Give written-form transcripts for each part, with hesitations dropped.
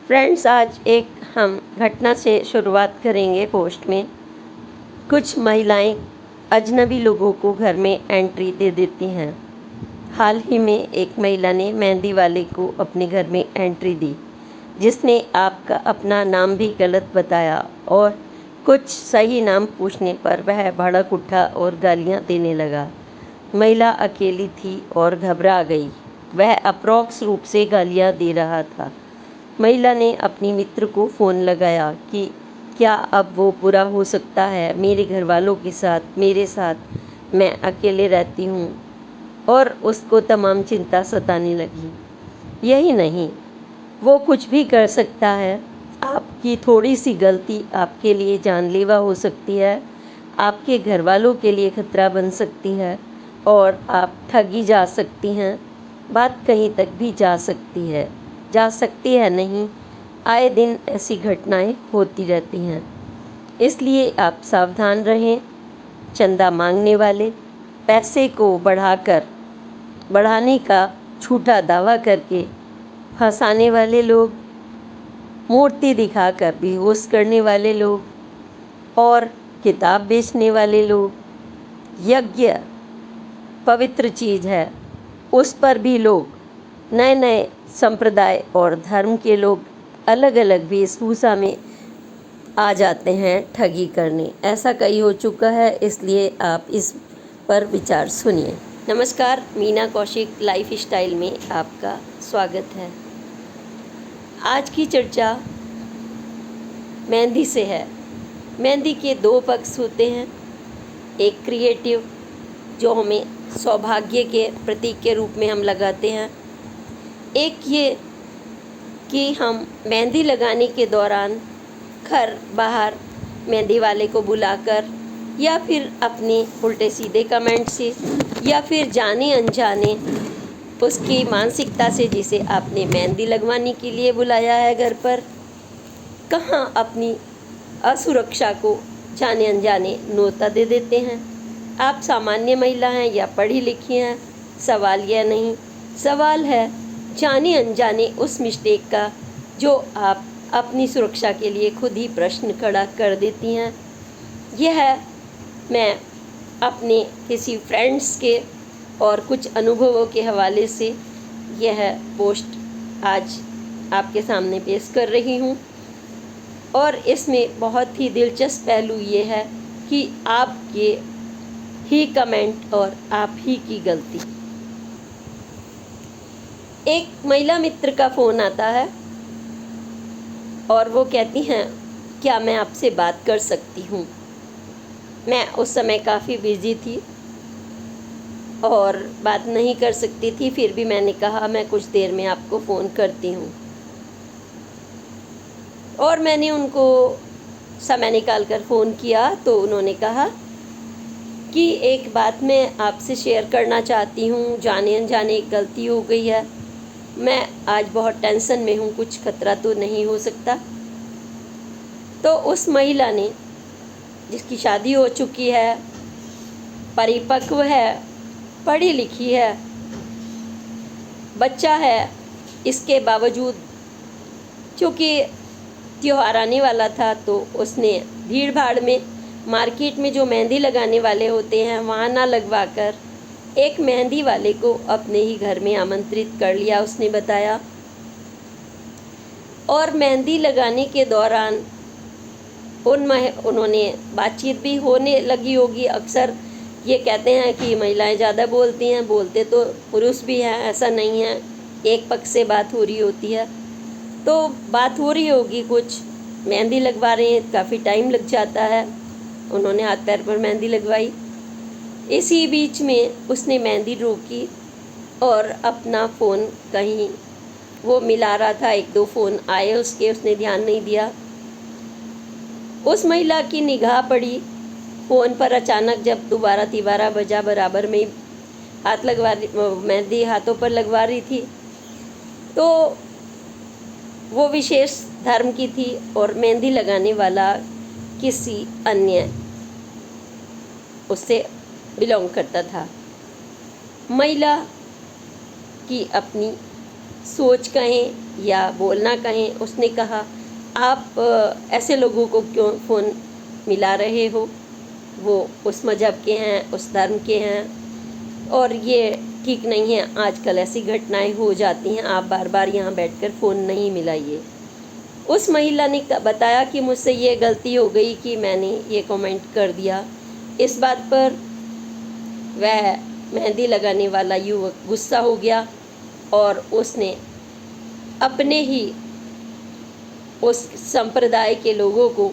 Friends, आज एक हम घटना से शुरुआत करेंगे पोस्ट में। कुछ महिलाएं अजनबी लोगों को घर में एंट्री दे देती हैं। हाल ही में एक महिला ने मेहंदी वाले को अपने घर में एंट्री दी, जिसने आपका अपना नाम भी गलत बताया और कुछ सही नाम पूछने पर वह भड़क उठा और गालियां देने लगा। महिला अकेली थी और घबरा गई। वह अप्रॉक्स रूप से गालियां दे रहा था। महिला ने अपनी मित्र को फ़ोन लगाया कि क्या अब वो पूरा हो सकता है मेरे घर वालों के साथ, मेरे साथ मैं अकेले रहती हूँ। और उसको तमाम चिंता सताने लगी। यही नहीं, वो कुछ भी कर सकता है। आपकी थोड़ी सी गलती आपके लिए जानलेवा हो सकती है, आपके घर वालों के लिए खतरा बन सकती है और आप ठगी जा सकती हैं। बात कहीं तक भी जा सकती है नहीं, आए दिन ऐसी घटनाएं होती रहती हैं। इसलिए आप सावधान रहें। चंदा मांगने वाले, पैसे को बढ़ाने का झूठा दावा करके फंसाने वाले लोग, मूर्ति दिखाकर बेहोश करने वाले लोग और किताब बेचने वाले लोग। यज्ञ पवित्र चीज़ है, उस पर भी लोग, नए नए संप्रदाय और धर्म के लोग अलग अलग वेशभूषा में आ जाते हैं ठगी करने। ऐसा कई हो चुका है, इसलिए आप इस पर विचार सुनिए। नमस्कार, मीना कौशिक लाइफ स्टाइल में आपका स्वागत है। आज की चर्चा मेहंदी से है। मेहंदी के दो पक्ष होते हैं। एक क्रिएटिव, जो हमें सौभाग्य के प्रतीक के रूप में हम लगाते हैं। एक ये कि हम मेहंदी लगाने के दौरान घर बाहर मेहंदी वाले को बुलाकर या फिर अपने उल्टे सीधे कमेंट से या फिर जाने अनजाने उसकी मानसिकता से, जिसे आपने मेहंदी लगवाने के लिए बुलाया है घर पर, कहाँ अपनी असुरक्षा को जाने अनजाने न्योता दे देते हैं। आप सामान्य महिला हैं या पढ़ी लिखी हैं, सवाल यह नहीं, सवाल है जाने अनजाने उस मिस्टेक का जो आप अपनी सुरक्षा के लिए खुद ही प्रश्न खड़ा कर देती हैं। यह मैं अपने किसी फ्रेंड्स के और कुछ अनुभवों के हवाले से यह पोस्ट आज आपके सामने पेश कर रही हूँ। और इसमें बहुत ही दिलचस्प पहलू ये है कि आपके ही कमेंट और आप ही की गलती। एक महिला मित्र का फ़ोन आता है और वो कहती हैं, क्या मैं आपसे बात कर सकती हूँ। मैं उस समय काफ़ी बिज़ी थी और बात नहीं कर सकती थी, फिर भी मैंने कहा मैं कुछ देर में आपको फ़ोन करती हूँ। और मैंने उनको समय निकाल कर फ़ोन किया तो उन्होंने कहा कि एक बात मैं आपसे शेयर करना चाहती हूँ, जाने अनजाने एक गलती हो गई है, मैं आज बहुत टेंशन में हूँ, कुछ खतरा तो नहीं हो सकता। तो उस महिला ने, जिसकी शादी हो चुकी है, परिपक्व है, पढ़ी लिखी है, बच्चा है, इसके बावजूद क्योंकि त्योहार आने वाला था तो उसने भीड़ भाड़ में मार्केट में जो मेहंदी लगाने वाले होते हैं वहाँ ना लगवा कर एक मेहंदी वाले को अपने ही घर में आमंत्रित कर लिया, उसने बताया। और मेहंदी लगाने के दौरान उन्होंने बातचीत भी होने लगी होगी। अक्सर ये कहते हैं कि महिलाएं ज़्यादा बोलती हैं, बोलते तो पुरुष भी हैं, ऐसा नहीं है, एक पक्ष से बात हो रही होती है। तो बात हो रही होगी, कुछ मेहंदी लगवा रहे हैं, काफ़ी टाइम लग जाता है। उन्होंने हाथ पैर पर मेहंदी लगवाई। इसी बीच में उसने मेहंदी रोकी और अपना फ़ोन कहीं वो मिला रहा था, एक दो फ़ोन आए उसके, उसने ध्यान नहीं दिया। उस महिला की निगाह पड़ी फ़ोन पर अचानक, जब दोबारा तिबारा बजा, बराबर में हाथ लगवा मेहंदी हाथों पर लगवा रही थी। तो वो विशेष धर्म की थी और मेहंदी लगाने वाला किसी अन्य उससे बिलोंग करता था। महिला की अपनी सोच कहें या बोलना कहें, उसने कहा आप ऐसे लोगों को क्यों फ़ोन मिला रहे हो, वो उस मज़हब के हैं, उस धर्म के हैं और ये ठीक नहीं है। आजकल ऐसी घटनाएं हो जाती हैं, आप बार बार यहाँ बैठकर फ़ोन नहीं मिलाइए। उस महिला ने बताया कि मुझसे ये गलती हो गई कि मैंने ये कमेंट कर दिया। इस बात पर वह मेहंदी लगाने वाला युवक गुस्सा हो गया और उसने अपने ही उस संप्रदाय के लोगों को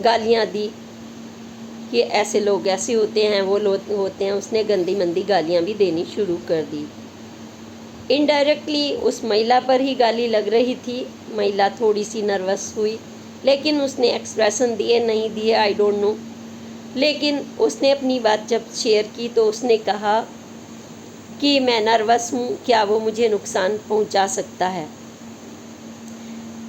गालियाँ दी कि ऐसे लोग ऐसे होते हैं, वो लोग होते हैं। उसने गंदी मंदी गालियाँ भी देनी शुरू कर दी। इनडायरेक्टली उस महिला पर ही गाली लग रही थी। महिला थोड़ी सी नर्वस हुई, लेकिन उसने एक्सप्रेशन दिए नहीं दिए आई डोंट नो, लेकिन उसने अपनी बात जब शेयर की तो उसने कहा कि मैं नर्वस हूँ, क्या वो मुझे नुकसान पहुँचा सकता है।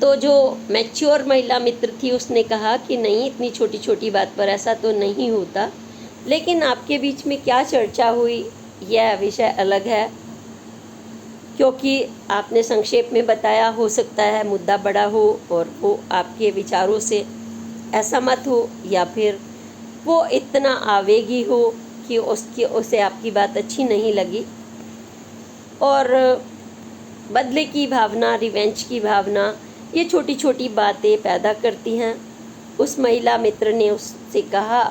तो जो मैच्योर महिला मित्र थी उसने कहा कि नहीं, इतनी छोटी छोटी बात पर ऐसा तो नहीं होता, लेकिन आपके बीच में क्या चर्चा हुई यह विषय अलग है, क्योंकि आपने संक्षेप में बताया। हो सकता है मुद्दा बड़ा हो और वो आपके विचारों से असहमत हो, या फिर वो इतना आवेगी हो कि उसे आपकी बात अच्छी नहीं लगी और बदले की भावना, रिवेंज की भावना, ये छोटी छोटी बातें पैदा करती हैं। उस महिला मित्र ने उससे कहा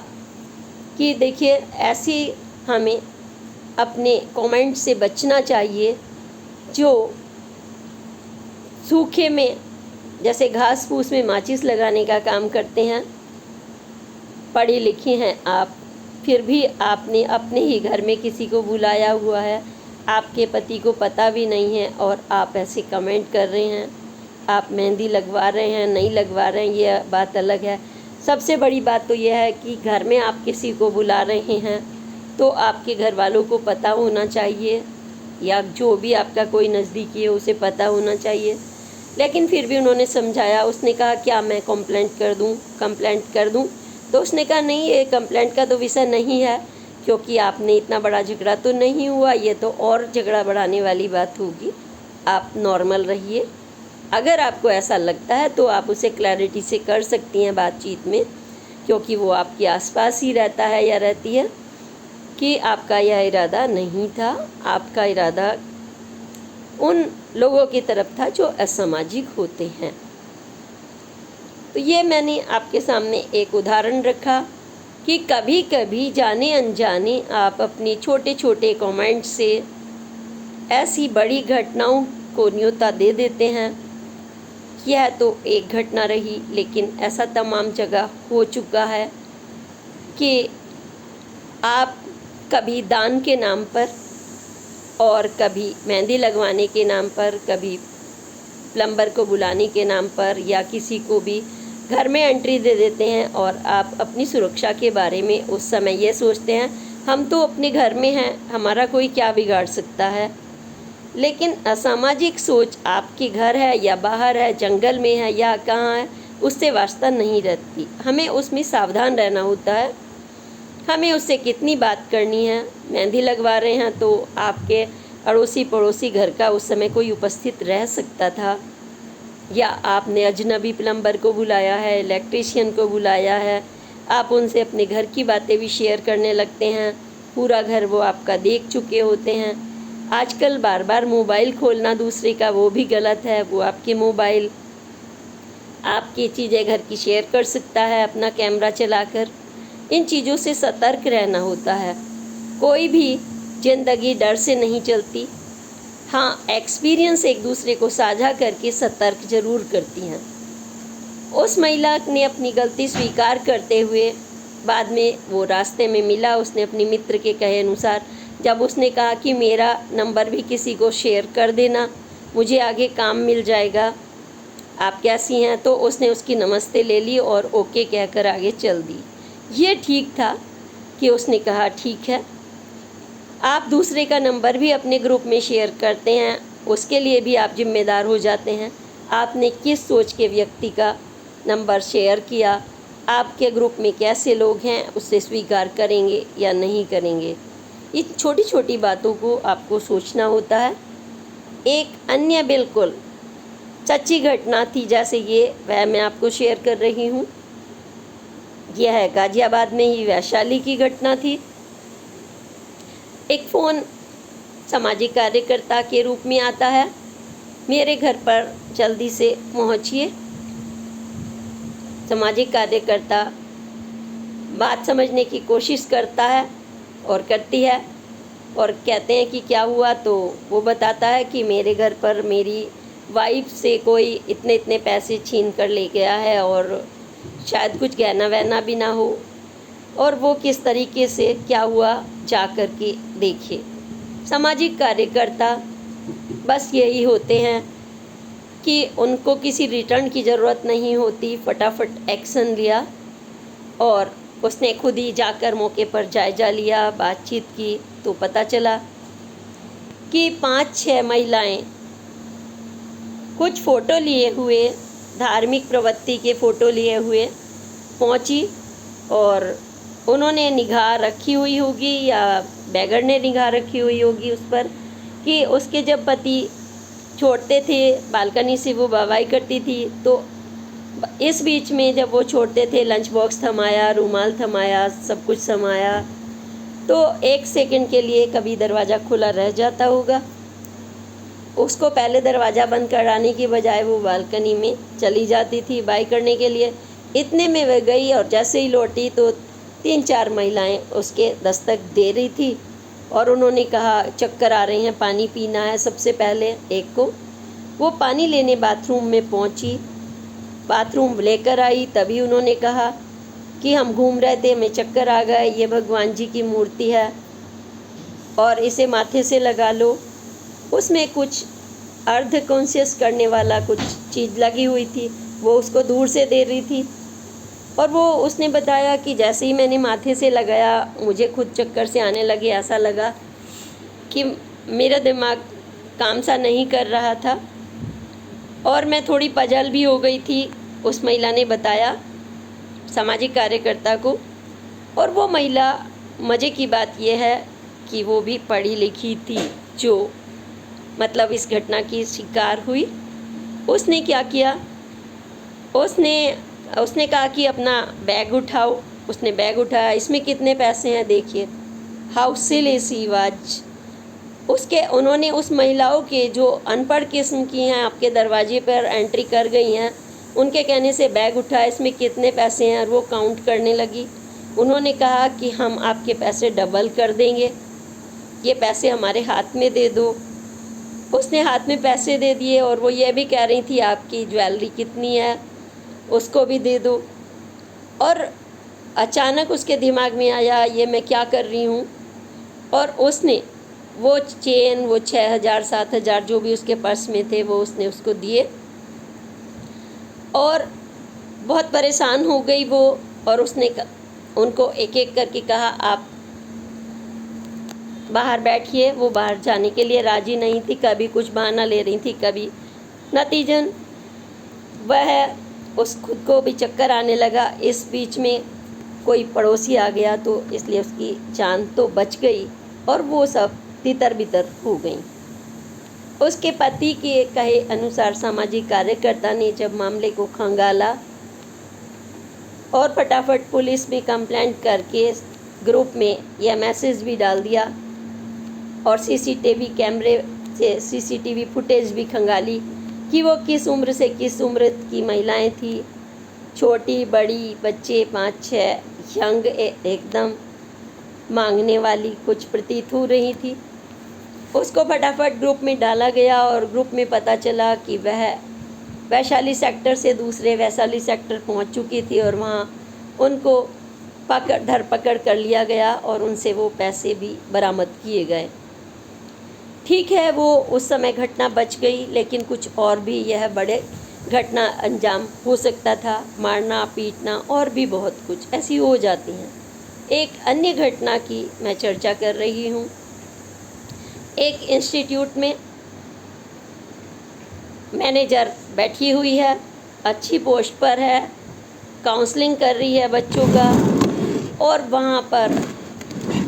कि देखिए, ऐसी हमें अपने कमेंट से बचना चाहिए जो सूखे में, जैसे घास फूस में माचिस लगाने का काम करते हैं। पढ़ी लिखी हैं आप, फिर भी आपने अपने ही घर में किसी को बुलाया हुआ है, आपके पति को पता भी नहीं है और आप ऐसे कमेंट कर रहे हैं। आप मेहंदी लगवा रहे हैं, नहीं लगवा रहे हैं, ये बात अलग है। सबसे बड़ी बात तो यह है कि घर में आप किसी को बुला रहे हैं तो आपके घर वालों को पता होना चाहिए, या जो भी आपका कोई नज़दीकी है उसे पता होना चाहिए। लेकिन फिर भी उन्होंने समझाया। उसने कहा क्या मैं कंप्लेंट कर दूं? तो उसने कहा नहीं, ये कंप्लेंट का तो विषय नहीं है, क्योंकि आपने इतना बड़ा झगड़ा तो नहीं हुआ, ये तो और झगड़ा बढ़ाने वाली बात होगी। आप नॉर्मल रहिए। अगर आपको ऐसा लगता है तो आप उसे क्लैरिटी से कर सकती हैं बातचीत में, क्योंकि वो आपके आसपास ही रहता है या रहती है, कि आपका यह इरादा नहीं था। आपका इरादा उन लोगों की तरफ था जो असामाजिक होते हैं। तो ये मैंने आपके सामने एक उदाहरण रखा कि कभी कभी जाने अनजाने आप अपनी छोटे छोटे कमेंट से ऐसी बड़ी घटनाओं को न्योता दे देते हैं। यह तो एक घटना रही, लेकिन ऐसा तमाम जगह हो चुका है कि आप कभी दान के नाम पर और कभी मेहंदी लगवाने के नाम पर, कभी प्लम्बर को बुलाने के नाम पर, या किसी को भी घर में एंट्री दे देते हैं और आप अपनी सुरक्षा के बारे में उस समय ये सोचते हैं हम तो अपने घर में हैं, हमारा कोई क्या बिगाड़ सकता है। लेकिन असामाजिक सोच आपके घर है या बाहर है, जंगल में है या कहाँ है, उससे वास्ता नहीं रहती। हमें उसमें सावधान रहना होता है। हमें उससे कितनी बात करनी है। मेहंदी लगवा रहे हैं तो आपके अड़ोसी पड़ोसी घर का उस समय कोई उपस्थित रह सकता था, या आपने अजनबी प्लम्बर को बुलाया है, इलेक्ट्रीशियन को बुलाया है, आप उनसे अपने घर की बातें भी शेयर करने लगते हैं। पूरा घर वो आपका देख चुके होते हैं। आजकल बार बार मोबाइल खोलना दूसरे का, वो भी गलत है। वो आपके मोबाइल आपकी चीज़ें घर की शेयर कर सकता है अपना कैमरा चलाकर। इन चीज़ों से सतर्क रहना होता है। कोई भी ज़िंदगी डर से नहीं चलती। हाँ, एक्सपीरियंस एक दूसरे को साझा करके सतर्क जरूर करती हैं। उस महिला ने अपनी गलती स्वीकार करते हुए बाद में वो रास्ते में मिला, उसने अपनी मित्र के कहे अनुसार, जब उसने कहा कि मेरा नंबर भी किसी को शेयर कर देना, मुझे आगे काम मिल जाएगा, आप कैसी हैं, तो उसने उसकी नमस्ते ले ली और ओके कहकर आगे चल दी। ये ठीक था कि उसने कहा ठीक है। आप दूसरे का नंबर भी अपने ग्रुप में शेयर करते हैं, उसके लिए भी आप जिम्मेदार हो जाते हैं। आपने किस सोच के व्यक्ति का नंबर शेयर किया, आपके ग्रुप में कैसे लोग हैं, उससे स्वीकार करेंगे या नहीं करेंगे। इन छोटी छोटी बातों को आपको सोचना होता है। एक अन्य बिल्कुल सच्ची घटना थी जैसे ये, वह मैं आपको शेयर कर रही हूँ। यह गाज़ियाबाद में ही वैशाली की घटना थी। एक फ़ोन सामाजिक कार्यकर्ता के रूप में आता है, मेरे घर पर जल्दी से पहुँचिए। सामाजिक कार्यकर्ता बात समझने की कोशिश करता है और करती है, और कहते हैं कि क्या हुआ, तो वो बताता है कि मेरे घर पर मेरी वाइफ से कोई इतने इतने पैसे छीन कर ले गया है और शायद कुछ गहना वहना भी ना हो, और वो किस तरीके से क्या हुआ जा कर के देखिए। सामाजिक कार्यकर्ता बस यही होते हैं कि उनको किसी रिटर्न की ज़रूरत नहीं होती, फटाफट एक्शन लिया, और उसने खुद ही जाकर मौके पर जायज़ा लिया, बातचीत की, तो पता चला कि 5-6 महिलाएं कुछ फ़ोटो लिए हुए, धार्मिक प्रवृत्ति के फ़ोटो लिए हुए पहुंची, और उन्होंने निगाह रखी हुई होगी या बैगर ने निगाह रखी हुई होगी उस पर कि उसके जब पति छोड़ते थे बालकनी से वो वाहवाही करती थी, तो इस बीच में जब वो छोड़ते थे लंच बॉक्स थमाया, रुमाल थमाया, सब कुछ थमाया, तो 1 सेकंड के लिए कभी दरवाज़ा खुला रह जाता होगा। उसको पहले दरवाज़ा बंद कराने की बजाय वो बालकनी में चली जाती थी बाय करने के लिए। इतने में वह गई और जैसे ही लौटी तो 3-4 महिलाएं उसके दस्तक दे रही थी, और उन्होंने कहा चक्कर आ रहे हैं, पानी पीना है। सबसे पहले एक को वो पानी लेने बाथरूम में पहुंची, बाथरूम लेकर आई, तभी उन्होंने कहा कि हम घूम रहे थे, हमें चक्कर आ गए, ये भगवान जी की मूर्ति है और इसे माथे से लगा लो। उसमें कुछ अर्ध कॉन्शियस करने वाला कुछ चीज़ लगी हुई थी, वो उसको दूर से दे रही थी, और वो उसने बताया कि जैसे ही मैंने माथे से लगाया मुझे खुद चक्कर से आने लगे, ऐसा लगा कि मेरा दिमाग काम सा नहीं कर रहा था, और मैं थोड़ी पजल भी हो गई थी। उस महिला ने बताया सामाजिक कार्यकर्ता को, और वो महिला, मज़े की बात यह है कि वो भी पढ़ी लिखी थी, जो मतलब इस घटना की शिकार हुई। उसने क्या किया, उसने कहा कि अपना बैग उठाओ। उसने बैग उठाया, इसमें कितने पैसे हैं देखिए, हाउस से लेसी वाच। उन्होंने उस महिलाओं के जो अनपढ़ किस्म की हैं, आपके दरवाजे पर एंट्री कर गई हैं, उनके कहने से बैग उठाया, इसमें कितने पैसे हैं, और वो काउंट करने लगी। उन्होंने कहा कि हम आपके पैसे डबल कर देंगे, ये पैसे हमारे हाथ में दे दो। उसने हाथ में पैसे दे दिए, और वो ये भी कह रही थी आपकी ज्वेलरी कितनी है, उसको भी दे दो। और अचानक उसके दिमाग में आया ये मैं क्या कर रही हूँ, और उसने वो चेन, वो 6,000-7,000 जो भी उसके पर्स में थे, वो उसने उसको दिए, और बहुत परेशान हो गई वो। और उसने उनको एक एक करके कहा आप बाहर बैठिए। वो बाहर जाने के लिए राज़ी नहीं थी, कभी कुछ बहाना ले रही थी, कभी। नतीजन वह उस खुद को भी चक्कर आने लगा। इस बीच में कोई पड़ोसी आ गया, तो इसलिए उसकी जान तो बच गई, और वो सब तितर बितर हो गई। उसके पति के कहे अनुसार सामाजिक कार्यकर्ता ने जब मामले को खंगाला और फटाफट पुलिस में कंप्लेंट करके ग्रुप में यह मैसेज भी डाल दिया, और सीसीटीवी कैमरे से सीसीटीवी फुटेज भी खंगाली कि वो किस उम्र से किस उम्र की महिलाएं थी, छोटी बड़ी, बच्चे 5-6, यंग एकदम मांगने वाली कुछ प्रतीत हो रही थी। उसको फटाफट ग्रुप में डाला गया, और ग्रुप में पता चला कि वह वैशाली सेक्टर से दूसरे वैशाली सेक्टर पहुंच चुकी थी, और वहां उनको धरपकड़ कर लिया गया, और उनसे वो पैसे भी बरामद किए गए। ठीक है, वो उस समय घटना बच गई, लेकिन कुछ और भी यह बड़े घटना अंजाम हो सकता था, मारना पीटना और भी बहुत कुछ ऐसी हो जाती हैं। एक अन्य घटना की मैं चर्चा कर रही हूँ। एक इंस्टीट्यूट में मैनेजर बैठी हुई है, अच्छी पोस्ट पर है, काउंसलिंग कर रही है बच्चों का, और वहाँ पर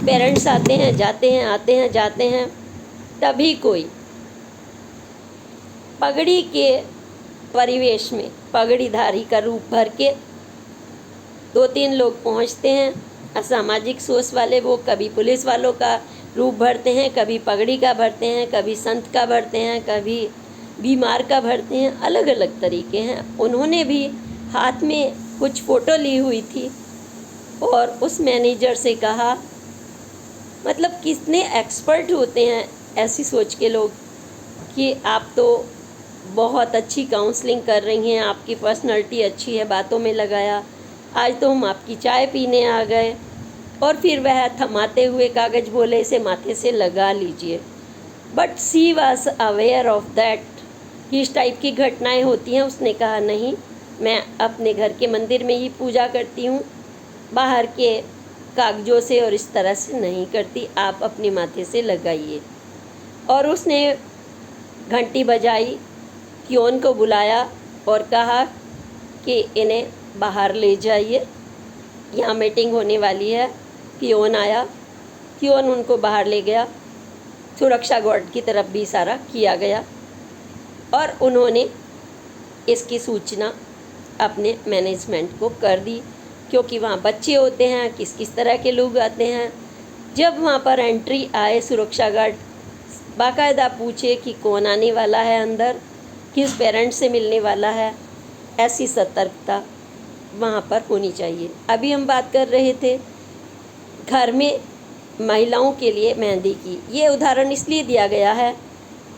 पेरेंट्स आते हैं जाते हैं, आते हैं जाते हैं। तभी कोई पगड़ी के परिवेश में पगड़ीधारी का रूप भर के 2-3 लोग पहुंचते हैं। असामाजिक सोच वाले वो कभी पुलिस वालों का रूप भरते हैं, कभी पगड़ी का भरते हैं, कभी संत का भरते हैं, कभी बीमार का भरते हैं। अलग अलग तरीके हैं। उन्होंने भी हाथ में कुछ फ़ोटो ली हुई थी और उस मैनेजर से कहा, मतलब कितने एक्सपर्ट होते हैं ऐसी सोच के लोग, कि आप तो बहुत अच्छी काउंसलिंग कर रही हैं, आपकी पर्सनालिटी अच्छी है, बातों में लगाया, आज तो हम आपकी चाय पीने आ गए। और फिर वह थमाते हुए कागज़ बोले, इसे माथे से लगा लीजिए। But she was aware of that कि इस टाइप की घटनाएं होती हैं। उसने कहा, नहीं, मैं अपने घर के मंदिर में ही पूजा करती हूँ, बाहर के कागज़ों से और इस तरह से नहीं करती, आप अपने माथे से लगाइए। और उसने घंटी बजाई, पियोन को बुलाया और कहा कि इन्हें बाहर ले जाइए, यहाँ मीटिंग होने वाली है। पियोन आया, पियोन उनको बाहर ले गया। सुरक्षा गार्ड की तरफ भी इशारा किया गया और उन्होंने इसकी सूचना अपने मैनेजमेंट को कर दी, क्योंकि वहाँ बच्चे होते हैं, किस किस तरह के लोग आते हैं। जब वहाँ पर एंट्री आए, सुरक्षा गार्ड बाकायदा पूछे कि कौन आने वाला है अंदर, किस पेरेंट्स से मिलने वाला है। ऐसी सतर्कता वहाँ पर होनी चाहिए। अभी हम बात कर रहे थे घर में महिलाओं के लिए मेहंदी की। ये उदाहरण इसलिए दिया गया है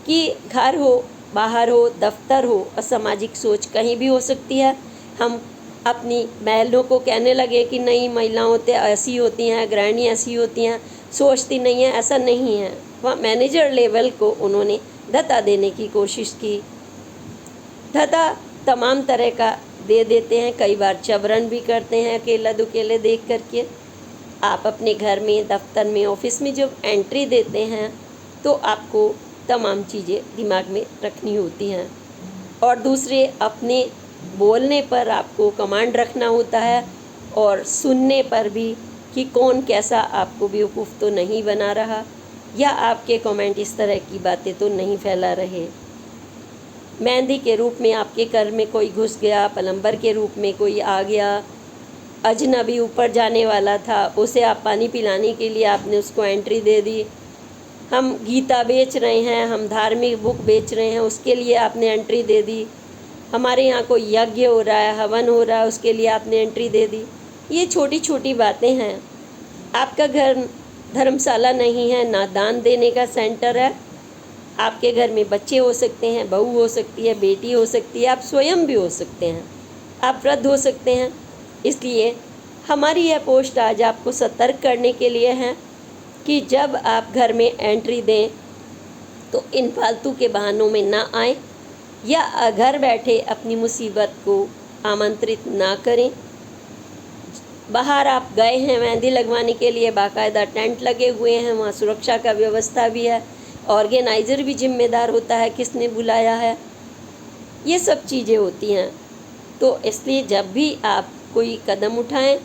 कि घर हो, बाहर हो, दफ्तर हो, असामाजिक सोच कहीं भी हो सकती है। हम अपनी बहनों को कहने लगे कि नहीं, महिलाओं तो ऐसी होती हैं, गृहिणी ऐसी होती हैं, सोचती नहीं है। ऐसा नहीं है। वहाँ मैनेजर लेवल को उन्होंने धत्ता देने की कोशिश की। धत्ता तमाम तरह का दे देते हैं, कई बार चबरन भी करते हैं अकेला दुकेले देख करके। आप अपने घर में, दफ्तर में, ऑफिस में जब एंट्री देते हैं तो आपको तमाम चीज़ें दिमाग में रखनी होती हैं और दूसरे अपने बोलने पर आपको कमांड रखना होता है और सुनने पर भी कि कौन कैसा आपको बेवकूफ़ तो नहीं बना रहा या आपके कमेंट इस तरह की बातें तो नहीं फैला रहे। मेहंदी के रूप में आपके घर में कोई घुस गया, प्लम्बर के रूप में कोई आ गया, अजनबी ऊपर जाने वाला था, उसे आप पानी पिलाने के लिए आपने उसको एंट्री दे दी। हम गीता बेच रहे हैं, हम धार्मिक बुक बेच रहे हैं, उसके लिए आपने एंट्री दे दी। हमारे यहाँ कोई यज्ञ हो रहा है, हवन हो रहा है, उसके लिए आपने एंट्री दे दी। ये छोटी छोटी बातें हैं। आपका घर धर्मशाला नहीं है, ना दान देने का सेंटर है। आपके घर में बच्चे हो सकते हैं, बहू हो सकती है, बेटी हो सकती है, आप स्वयं भी हो सकते हैं, आप वृद्ध हो सकते हैं। इसलिए हमारी यह पोस्ट आज आपको सतर्क करने के लिए है कि जब आप घर में एंट्री दें तो इन फालतू के बहानों में ना आएँ या घर बैठे अपनी मुसीबत को आमंत्रित ना करें। बाहर आप गए हैं मेहंदी लगवाने के लिए, बाकायदा टेंट लगे हुए हैं, वहाँ सुरक्षा का व्यवस्था भी है, ऑर्गेनाइज़र भी जिम्मेदार होता है किसने बुलाया है। ये सब चीज़ें होती हैं। तो इसलिए जब भी आप कोई कदम उठाएं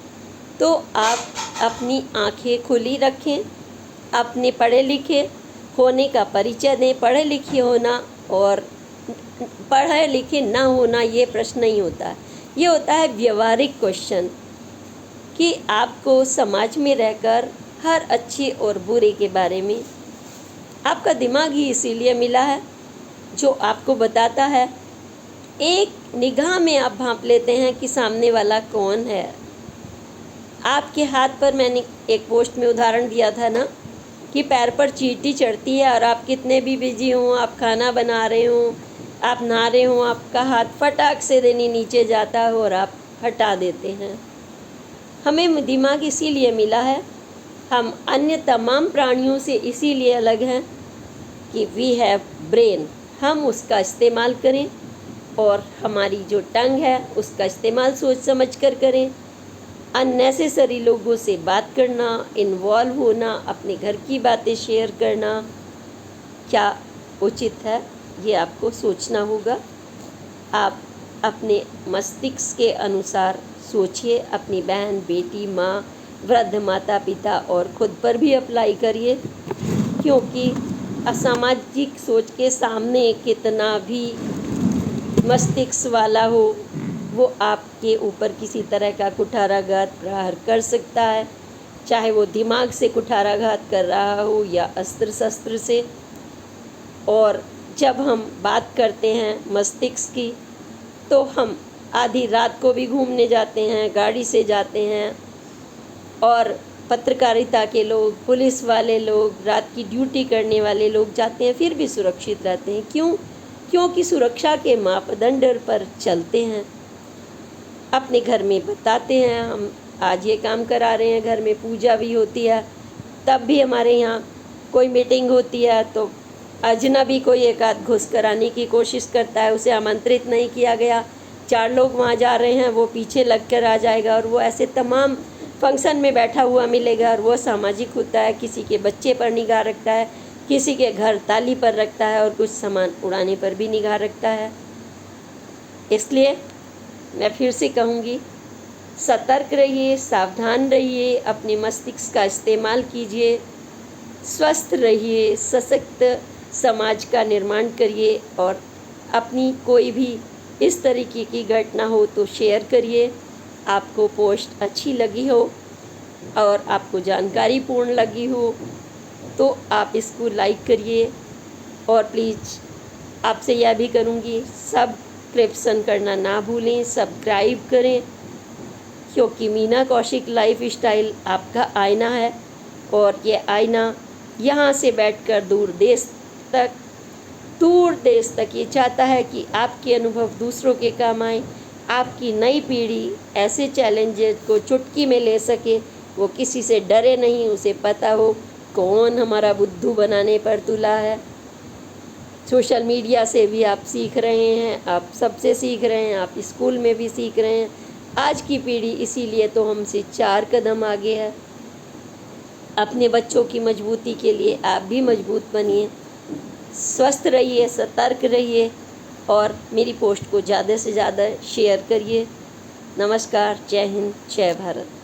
तो आप अपनी आंखें खुली रखें, अपने पढ़े लिखे होने का परिचय दें। पढ़े लिखे होना और पढ़े लिखे ना होना ये प्रश्न नहीं होता, ये होता है व्यवहारिक क्वेश्चन कि आपको समाज में रहकर हर अच्छे और बुरे के बारे में आपका दिमाग ही इसीलिए मिला है जो आपको बताता है। एक निगाह में आप भांप लेते हैं कि सामने वाला कौन है। आपके हाथ पर मैंने एक पोस्ट में उदाहरण दिया था ना कि पैर पर चींटी चढ़ती है और आप कितने भी बिजी हों, आप खाना बना रहे हों, आप नहा रहे हों, आपका हाथ फटाक से देनी नीचे जाता है और आप हटा देते हैं। हमें दिमाग इसीलिए मिला है, हम अन्य तमाम प्राणियों से इसीलिए अलग हैं कि वी हैव ब्रेन। हम उसका इस्तेमाल करें और हमारी जो टंग है उसका इस्तेमाल सोच समझ कर करें। अननेसेसरी लोगों से बात करना, इन्वॉल्व होना, अपने घर की बातें शेयर करना क्या उचित है, ये आपको सोचना होगा। आप अपने मस्तिष्क के अनुसार सोचिए, अपनी बहन, बेटी, माँ, वृद्ध माता पिता और खुद पर भी अप्लाई करिए, क्योंकि असामाजिक सोच के सामने कितना भी मस्तिष्क वाला हो वो आपके ऊपर किसी तरह का कुठाराघात प्रहार कर सकता है, चाहे वो दिमाग से कुठाराघात कर रहा हो या अस्त्र शस्त्र से। और जब हम बात करते हैं मस्तिष्क की, तो हम आधी रात को भी घूमने जाते हैं, गाड़ी से जाते हैं, और पत्रकारिता के लोग, पुलिस वाले लोग, रात की ड्यूटी करने वाले लोग जाते हैं, फिर भी सुरक्षित रहते हैं। क्यों? क्योंकि सुरक्षा के मापदंड पर चलते हैं। अपने घर में बताते हैं हम आज ये काम करा रहे हैं, घर में पूजा भी होती है, तब भी हमारे यहाँ कोई मीटिंग होती है तो अजनबी कोई एक आध घुस कर आने की कोशिश करता है, उसे आमंत्रित नहीं किया गया, 4 लोग वहाँ जा रहे हैं, वो पीछे लग कर आ जाएगा और वो ऐसे तमाम फंक्शन में बैठा हुआ मिलेगा। और वो सामाजिक होता है, किसी के बच्चे पर निगाह रखता है, किसी के घर ताली पर रखता है और कुछ सामान उड़ाने पर भी निगाह रखता है। इसलिए मैं फिर से कहूँगी, सतर्क रहिए, सावधान रहिए, अपने मस्तिष्क का इस्तेमाल कीजिए, स्वस्थ रहिए, सशक्त समाज का निर्माण करिए, और अपनी कोई भी इस तरीके की घटना हो तो शेयर करिए। आपको पोस्ट अच्छी लगी हो और आपको जानकारी पूर्ण लगी हो तो आप इसको लाइक करिए, और प्लीज़ आपसे यह भी करूँगी, सब्सक्रिप्शन करना ना भूलें, सब्सक्राइब करें, क्योंकि मीना कौशिक लाइफ स्टाइल आपका आईना है, और ये आईना यहाँ से बैठकर दूर देश तक ये चाहता है कि आपके अनुभव दूसरों के काम आए, आपकी नई पीढ़ी ऐसे चैलेंजेस को चुटकी में ले सके, वो किसी से डरे नहीं, उसे पता हो कौन हमारा बुद्धू बनाने पर तुला है। सोशल मीडिया से भी आप सीख रहे हैं, आप सबसे सीख रहे हैं, आप स्कूल में भी सीख रहे हैं। आज की पीढ़ी इसीलिए तो हमसे 4 कदम आगे है। अपने बच्चों की मजबूती के लिए आप भी मजबूत बनिए, स्वस्थ रहिए, सतर्क रहिए, और मेरी पोस्ट को ज़्यादा से ज़्यादा शेयर करिए। नमस्कार, जय हिंद, जय भारत।